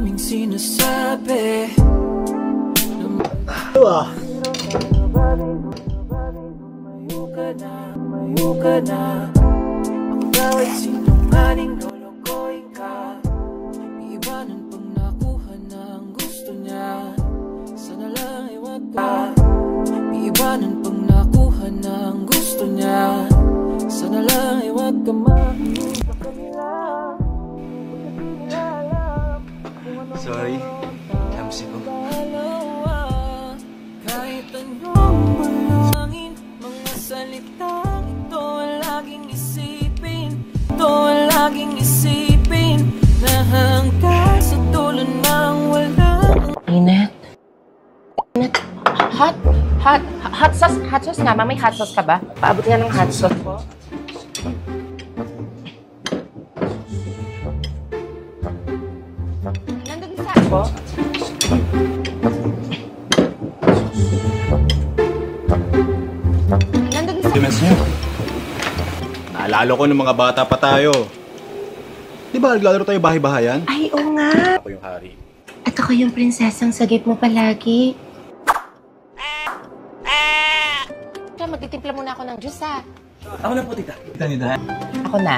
daming sinasabi. Lumayo ka na. Ako daw ay sinungaling, lolokohin ka. Iiwanan pang nakuha ng gusto niya. Sana lang ay wag ka. Iiwanan pang nakuha ng gusto niya. Sana lang ay wag ka makinig sa kanila. Sorry, Kamsi ko. Kahit anong balangin, mga salitang ito ang laging isipin. Ito ang laging isipin, na hanggang sa dulo ng walang... Inet? Inet? Hot sauce nga, may hot sauce ka ba? Paabot nga ng hot sauce ko. Nandun sa ako? Nandun sa ako? Naalala ko ng mga bata pa tayo. Di ba naglalaro tayo bahay-bahayan? Ay, oo nga. Ako yung hari. At ako yung prinsesang sagip mo palagi. Magtitimpla muna ako ng juice, ha? Ako na po, tita. Tita nila. Ako na.